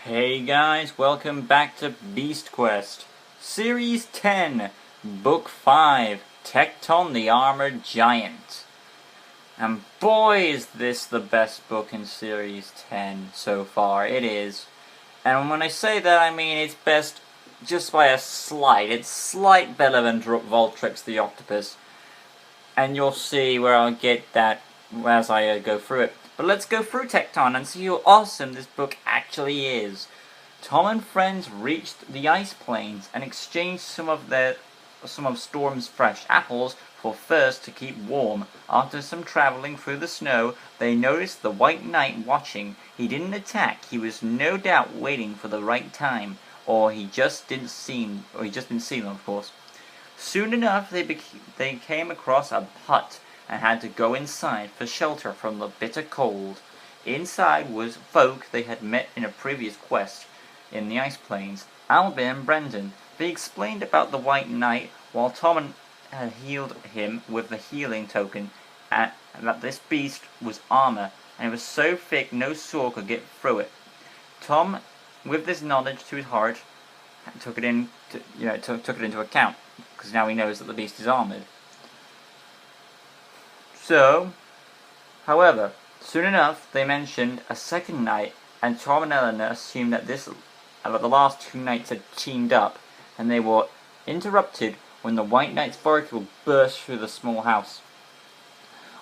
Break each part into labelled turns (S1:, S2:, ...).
S1: Hey guys, welcome back to Beast Quest, Series 10, Book 5, Tecton the Armored Giant. And boy is this the best book in Series 10 so far, it is. And when I say that, I mean it's best just by a slight. It's slight better than Voltrix the Octopus. And you'll see where I'll get that as I go through it. But let's go through Tecton and see how awesome this book actually is. Tom and friends reached the ice plains and exchanged some of Storm's fresh apples for furs to keep warm. After some traveling through the snow, they noticed the White Knight watching. He didn't attack. He was no doubt waiting for the right time, or he just didn't see them, of course. Soon enough, they came across a hut and had to go inside for shelter from the bitter cold. Inside was folk they had met in a previous quest in the ice plains, Albin and Brendan. They explained about the White Knight while Tom had healed him with the healing token, and that this beast was armor, and it was so thick no sword could get through it. Tom, with this knowledge to his heart, took it into account, because now he knows that the beast is armored. So, however, soon enough they mentioned a second knight, and Tom and Eleanor assumed that the last two knights had teamed up, and they were interrupted when the White Knight's vehicle burst through the small house.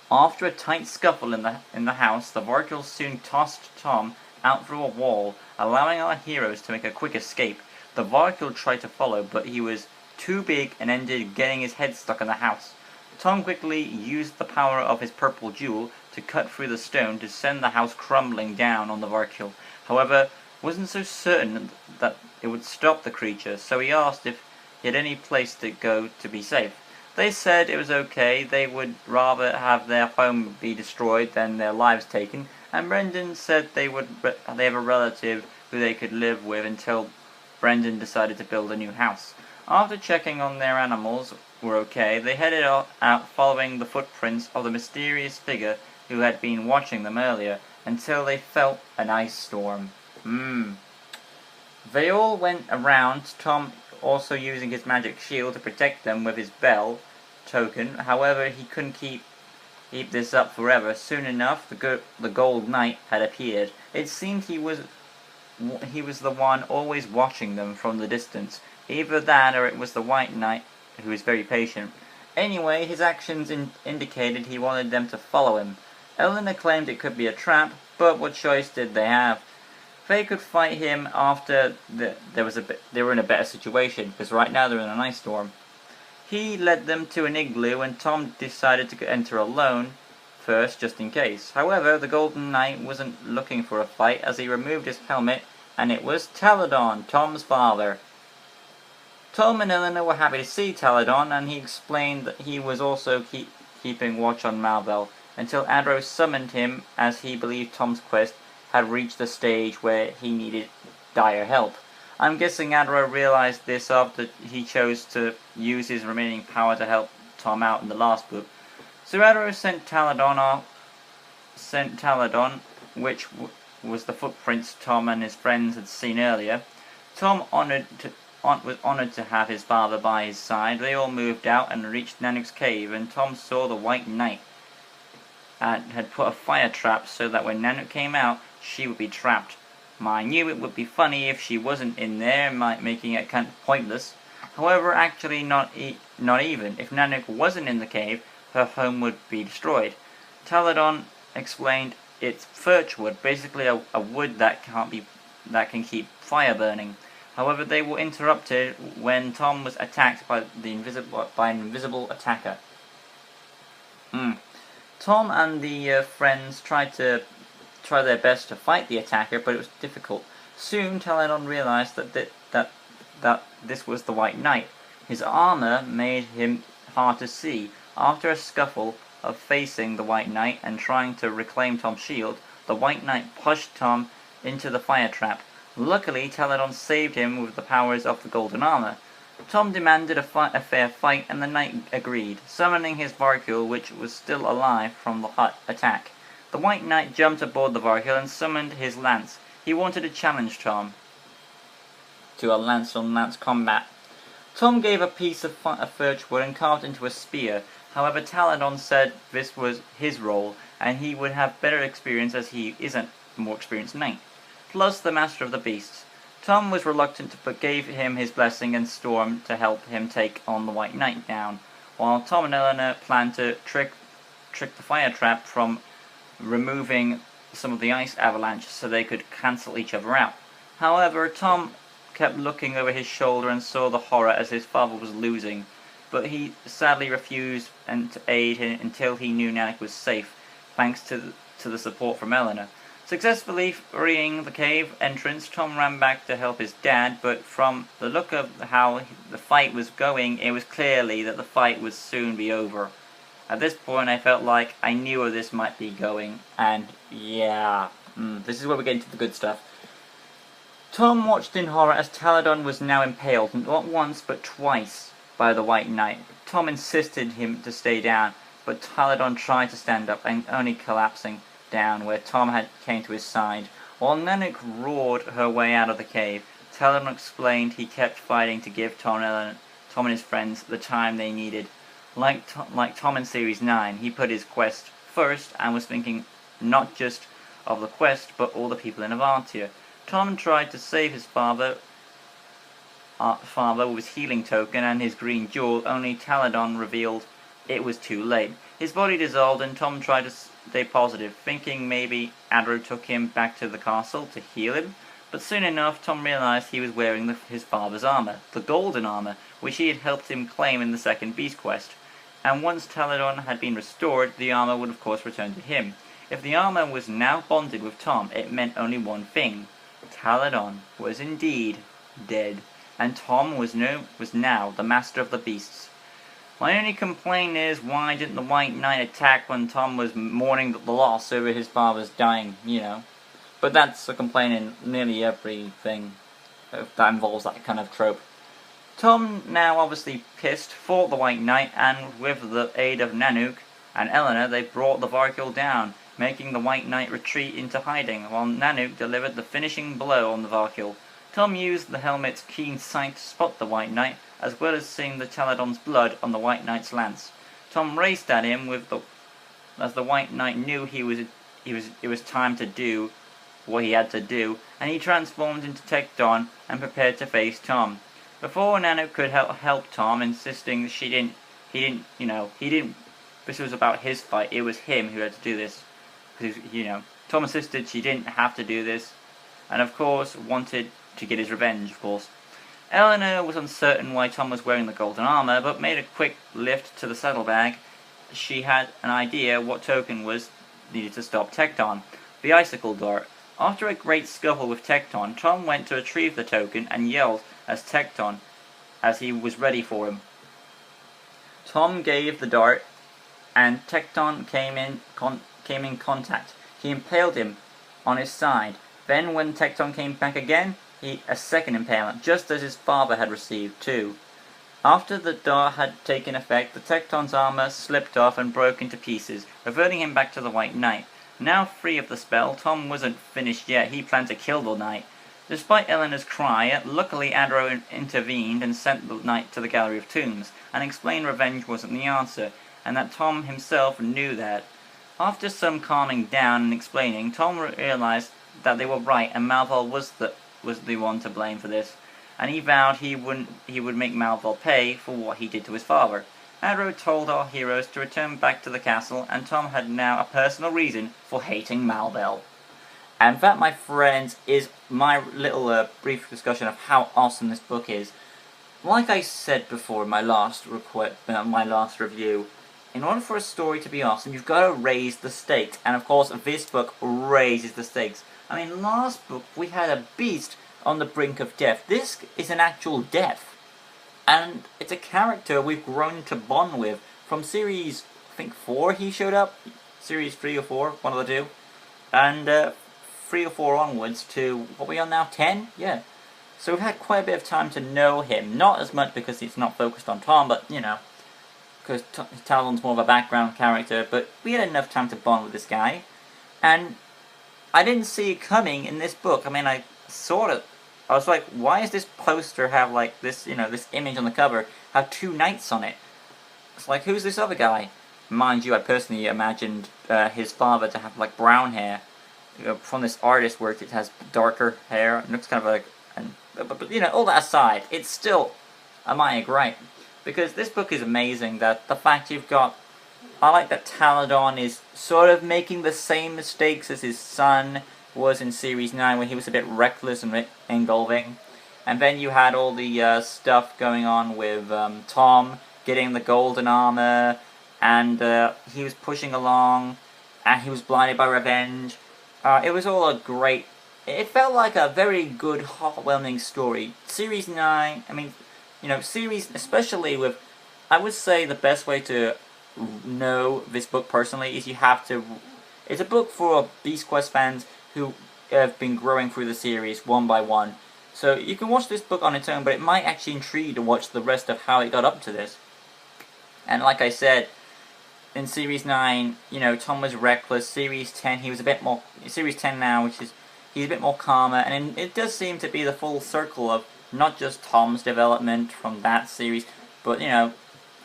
S1: After a tight scuffle in the house, the vehicle soon tossed Tom out through a wall, allowing our heroes to make a quick escape. The vehicle tried to follow, but he was too big and ended getting his head stuck in the house. Tom quickly used the power of his purple jewel to cut through the stone to send the house crumbling down on the vehicle. However, wasn't so certain that it would stop the creature, so he asked if he had any place to go to be safe. They said it was okay, they would rather have their home be destroyed than their lives taken, and Brendan said they have a relative who they could live with until Brendan decided to build a new house. After checking on their animals were okay, they headed out following the footprints of the mysterious figure who had been watching them earlier, until they felt an ice storm. They all went around, Tom also using his magic shield to protect them with his bell token. However, he couldn't keep this up forever. Soon enough, the Gold Knight had appeared. It seemed he was the one always watching them from the distance. Either that, or it was the White Knight, who was very patient. Anyway, his actions indicated he wanted them to follow him. Eleanor claimed it could be a trap, but what choice did they have? They could fight him after they were in a better situation, because right now they're in an ice storm. He led them to an igloo, and Tom decided to enter alone first, just in case. However, the Golden Knight wasn't looking for a fight, as he removed his helmet, and it was Taladon, Tom's father. Tom and Eleanor were happy to see Taladon, and he explained that he was also keeping watch on Malvel, until Adro summoned him, as he believed Tom's quest had reached the stage where he needed dire help. I'm guessing Adro realized this after he chose to use his remaining power to help Tom out in the last book. So Adro sent Taladon, which was the footprints Tom and his friends had seen earlier. Tom was honored to have his father by his side. They all moved out and reached Nanook's cave, and Tom saw the White Knight had put a fire trap so that when Nanook came out, she would be trapped. I knew it would be funny if she wasn't in there, making it kind of pointless. However, actually not even. If Nanook wasn't in the cave, her home would be destroyed. Taladon explained it's birch wood, basically a wood that can keep fire burning. However, they were interrupted when Tom was attacked by an invisible attacker. Tom and the friends tried their best to fight the attacker, but it was difficult. Soon, Taladon realized that this was the White Knight. His armor made him hard to see. After a scuffle of facing the White Knight and trying to reclaim Tom's shield, the White Knight pushed Tom into the fire trap. Luckily, Taladon saved him with the powers of the golden armor. Tom demanded a fair fight, and the knight agreed, summoning his vehicle, which was still alive from the hut attack. The White Knight jumped aboard the vehicle and summoned his lance. He wanted to challenge Tom to a lance-on-lance combat. Tom gave a piece of birch wood and carved it into a spear. However, Taladon said this was his role, and he would have better experience as he isn't a more experienced knight. Plus the master of the beasts. Tom was reluctant, but gave him his blessing and storm to help him take on the White Knight down, while Tom and Eleanor planned to trick the fire trap from removing some of the ice avalanche so they could cancel each other out. However, Tom kept looking over his shoulder and saw the horror as his father was losing, but he sadly refused to aid him until he knew Nanook was safe, thanks to the support from Eleanor. Successfully freeing the cave entrance, Tom ran back to help his dad, but from the look of how the fight was going, it was clearly that the fight would soon be over. At this point, I felt like I knew where this might be going, and yeah, this is where we get into the good stuff. Tom watched in horror as Taladon was now impaled, not once but twice, by the White Knight. Tom insisted him to stay down, but Taladon tried to stand up, and only collapsing down where Tom came to his side. While Nanook roared her way out of the cave, Taladon explained he kept fighting to give Tom and his friends the time they needed. Like Tom in Series 9, he put his quest first and was thinking not just of the quest, but all the people in Avantia. Tom tried to save his father with his healing token and his green jewel, only Taladon revealed it was too late. His body dissolved and Tom tried to stay positive, thinking maybe Adro took him back to the castle to heal him. But soon enough, Tom realized he was wearing his father's armor, the golden armor, which he had helped him claim in the second Beast Quest. And once Taladon had been restored, the armor would of course return to him. If the armor was now bonded with Tom, it meant only one thing. Taladon was indeed dead, and Tom was now the master of the beasts. My only complaint is, why didn't the White Knight attack when Tom was mourning the loss over his father's dying, But that's a complaint in nearly everything that involves that kind of trope. Tom, now obviously pissed, fought the White Knight, and with the aid of Nanook and Eleanor, they brought the Varkil down, making the White Knight retreat into hiding, while Nanook delivered the finishing blow on the Varkil. Tom used the helmet's keen sight to spot the White Knight, as well as seeing the Taladon's blood on the White Knight's lance. Tom raced at him as the White Knight knew it was time to do what he had to do, and he transformed into Tecton and prepared to face Tom. Before Nanook could help Tom, insisting this was about his fight, it was him who had to do this. Because, Tom insisted she didn't have to do this, and of course wanted to get his revenge, of course. Eleanor was uncertain why Tom was wearing the golden armor, but made a quick lift to the saddlebag. She had an idea what token was needed to stop Tecton, the icicle dart. After a great scuffle with Tecton, Tom went to retrieve the token and yelled as Tecton as he was ready for him. Tom gave the dart, and Tecton came in contact. He impaled him on his side. Then when Tecton came back again, a second impalement, just as his father had received too. After the dart had taken effect, the Tecton's armor slipped off and broke into pieces, reverting him back to the White Knight. Now free of the spell, Tom wasn't finished yet. He planned to kill the knight. Despite Eleanor's cry, luckily Adro intervened and sent the knight to the Gallery of Tombs, and explained revenge wasn't the answer, and that Tom himself knew that. After some calming down and explaining, Tom realized that they were right, and Malval was the one to blame for this, and he vowed he would make Malval pay for what he did to his father. Adro told our heroes to return back to the castle, and Tom had now a personal reason for hating Malval. And that, my friends, is my little brief discussion of how awesome this book is. Like I said before in my last review, in order for a story to be awesome, you've got to raise the stakes, and of course this book raises the stakes. I mean, last book we had a beast on the brink of death. This is an actual death. And it's a character we've grown to bond with. From series, I think 4 he showed up. Series 3 or 4, one of the two. And 3 or 4 onwards to, what we are now, 10? Yeah. So we've had quite a bit of time to know him. Not as much because it's not focused on Tom, but, because Talon's more of a background character. But we had enough time to bond with this guy. And I didn't see it coming in this book. I mean, I was like, why does this poster have like this, this image on the cover, have two knights on it? It's like, who's this other guy? Mind you, I personally imagined his father to have like brown hair. From this artist work, it has darker hair. It looks kind of like, but all that aside, it's still a minor gripe. Because this book is amazing, that the fact you've got, I like that Taladon is sort of making the same mistakes as his son was in Series 9 when he was a bit reckless and engulfing. And then you had all the stuff going on with Tom getting the golden armor, and he was pushing along, and he was blinded by revenge. It was all a great... It felt like a very good, heartwarming story. Series 9, I mean, series, especially with... I would say the best way to know this book personally is you have to... It's a book for Beast Quest fans who have been growing through the series one by one. So you can watch this book on its own, but it might actually intrigue you to watch the rest of how it got up to this. And like I said, in Series 9, Tom was reckless. Series 10, he was a bit more... Series 10 now, he's a bit more calmer. And it does seem to be the full circle of not just Tom's development from that series, but,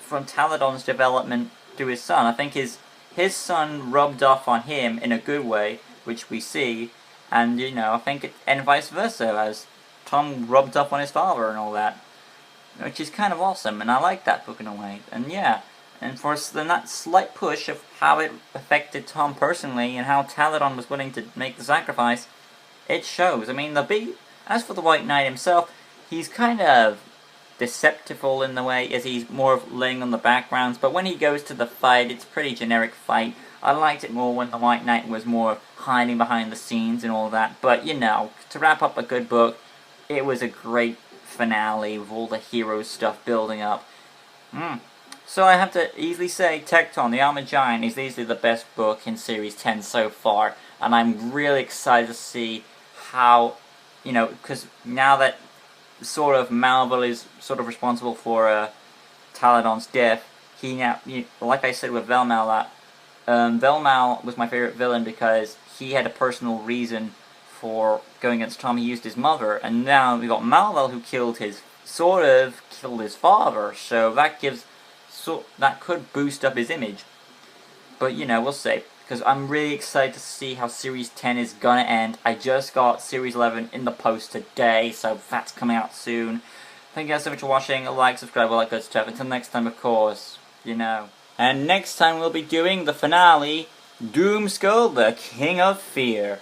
S1: from Taladon's development to his son. I think his son rubbed off on him in a good way, which we see. And, I think and vice versa, as Tom rubbed off on his father and all that. Which is kind of awesome, and I like that book in a way. And yeah, and for that slight push of how it affected Tom personally and how Taladon was willing to make the sacrifice, it shows. I mean, as for the White Knight himself, he's kind of deceptive in the way as he's more of laying on the backgrounds, but when he goes to the fight, it's a pretty generic fight. I liked it more when the White Knight was more hiding behind the scenes and all that, but to wrap up a good book, it was a great finale with all the hero stuff building up. So I have to easily say Tecton, the Armoured Giant, is easily the best book in Series 10 so far, and I'm really excited to see how, because now that sort of Malvel is sort of responsible for Taladon's death, like I said with Velmal, Velmal was my favorite villain because he had a personal reason for going against Tom. He used his mother, and now we got Malvel who killed his father, so that could boost up his image. But we'll see, because I'm really excited to see how Series 10 is gonna end. I just got Series 11 in the post today, so that's coming out soon. Thank you guys so much for watching. Like, subscribe, all that good stuff. Until next time, of course, And next time we'll be doing the finale, Doomskull, the King of Fear.